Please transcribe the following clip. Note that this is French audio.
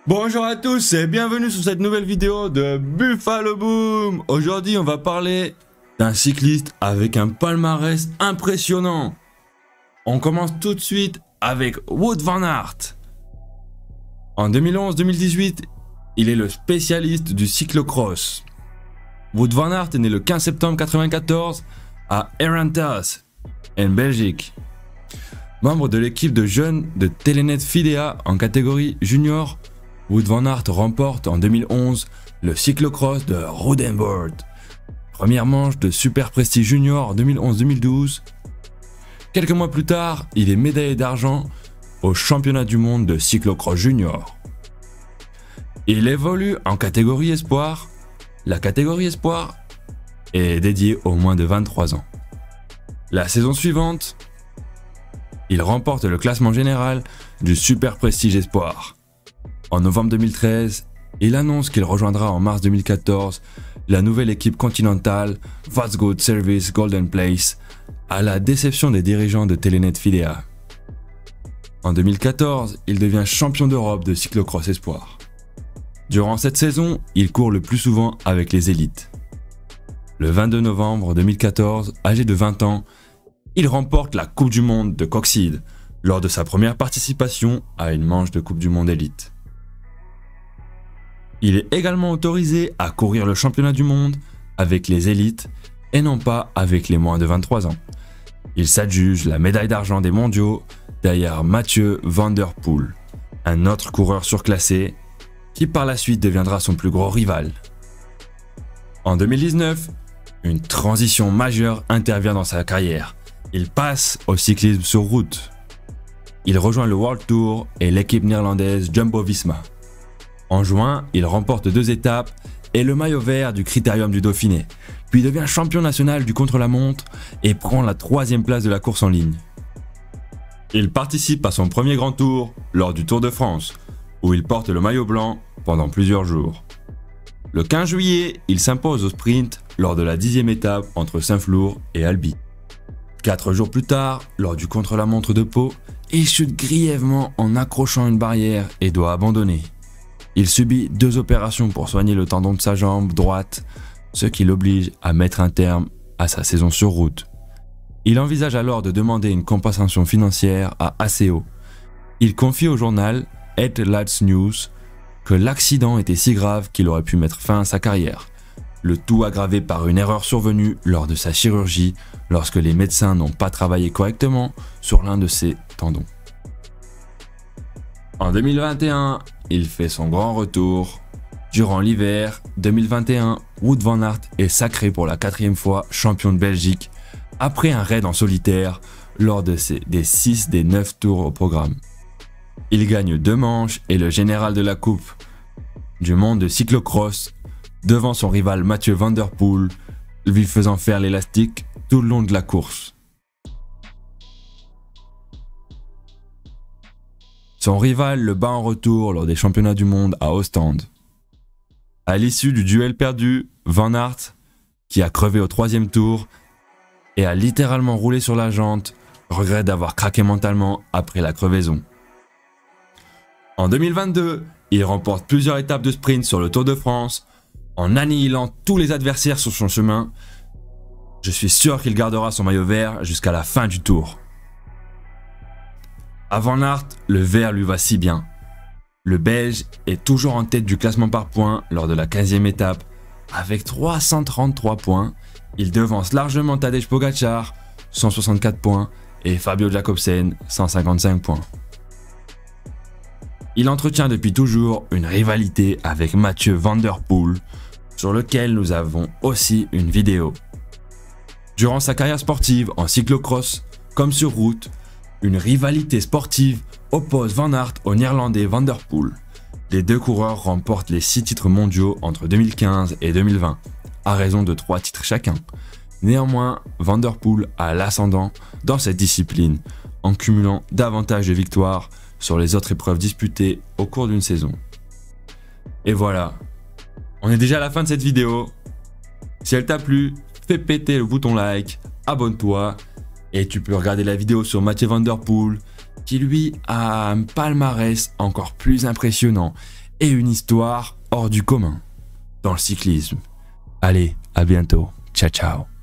Bonjour à tous et bienvenue sur cette nouvelle vidéo de Buffalo Boom. Aujourd'hui on va parler d'un cycliste avec un palmarès impressionnant. On commence tout de suite avec Wout van Aert. En 2011-2018, il est le spécialiste du cyclocross. Wout van Aert est né le 15 septembre 1994 à Herentals, en Belgique. Membre de l'équipe de jeunes de Telenet Fidea en catégorie junior, Wout van Aert remporte en 2011 le cyclocross de Rodenburg, première manche de Super Prestige Junior 2011-2012. Quelques mois plus tard, il est médaillé d'argent au championnat du monde de cyclocross junior. Il évolue en catégorie espoir. La catégorie espoir est dédiée aux moins de 23 ans. La saison suivante, il remporte le classement général du Super Prestige Espoir. En novembre 2013, il annonce qu'il rejoindra en mars 2014 la nouvelle équipe continentale Vosgoed Service Golden Place, à la déception des dirigeants de Telenet Fidea. En 2014, il devient champion d'Europe de cyclocross espoir. Durant cette saison, il court le plus souvent avec les élites. Le 22 novembre 2014, âgé de 20 ans, il remporte la Coupe du Monde de Coxide lors de sa première participation à une manche de Coupe du Monde élite. Il est également autorisé à courir le championnat du monde avec les élites et non pas avec les moins de 23 ans. Il s'adjuge la médaille d'argent des mondiaux derrière Mathieu van der Poel, un autre coureur surclassé qui par la suite deviendra son plus gros rival. En 2019, une transition majeure intervient dans sa carrière. Il passe au cyclisme sur route. Il rejoint le World Tour et l'équipe néerlandaise Jumbo-Visma. En juin, il remporte 2 étapes et le maillot vert du Critérium du Dauphiné, puis devient champion national du contre-la-montre et prend la 3e place de la course en ligne. Il participe à son premier grand tour lors du Tour de France, où il porte le maillot blanc pendant plusieurs jours. Le 15 juillet, il s'impose au sprint lors de la 10e étape entre Saint-Flour et Albi. 4 jours plus tard, lors du contre-la-montre de Pau, il chute grièvement en accrochant une barrière et doit abandonner. Il subit 2 opérations pour soigner le tendon de sa jambe droite, ce qui l'oblige à mettre un terme à sa saison sur route. Il envisage alors de demander une compensation financière à ACO. Il confie au journal Het Laatste Nieuws que l'accident était si grave qu'il aurait pu mettre fin à sa carrière. Le tout aggravé par une erreur survenue lors de sa chirurgie lorsque les médecins n'ont pas travaillé correctement sur l'un de ses tendons. En 2021, il fait son grand retour. Durant l'hiver 2021, Wout van Aert est sacré pour la 4e fois champion de Belgique après un raid en solitaire lors des 6 des 9 tours au programme. Il gagne 2 manches et le général de la Coupe du monde de cyclocross devant son rival Mathieu van der Poel, lui faisant faire l'élastique tout le long de la course. Son rival le bat en retour lors des championnats du monde à Ostende. À l'issue du duel perdu, Van Aert, qui a crevé au 3e tour et a littéralement roulé sur la jante, regrette d'avoir craqué mentalement après la crevaison. En 2022, il remporte plusieurs étapes de sprint sur le Tour de France, en annihilant tous les adversaires sur son chemin. Je suis sûr qu'il gardera son maillot vert jusqu'à la fin du tour. À Van Aert, le vert lui va si bien. Le Belge est toujours en tête du classement par points lors de la 15e étape. Avec 333 points, il devance largement Tadej Pogačar, 164 points, et Fabio Jakobsen, 155 points. Il entretient depuis toujours une rivalité avec Mathieu van der Poel, sur lequel nous avons aussi une vidéo. Durant sa carrière sportive en cyclocross comme sur route, une rivalité sportive oppose Van Aert au néerlandais Van der Poel. Les 2 coureurs remportent les 6 titres mondiaux entre 2015 et 2020, à raison de 3 titres chacun. Néanmoins, Van der Poel a l'ascendant dans cette discipline, en cumulant davantage de victoires sur les autres épreuves disputées au cours d'une saison. Et voilà, on est déjà à la fin de cette vidéo. Si elle t'a plu, fais péter le bouton like, abonne-toi, et tu peux regarder la vidéo sur Mathieu van der Poel, qui lui a un palmarès encore plus impressionnant et une histoire hors du commun dans le cyclisme. Allez, à bientôt. Ciao, ciao.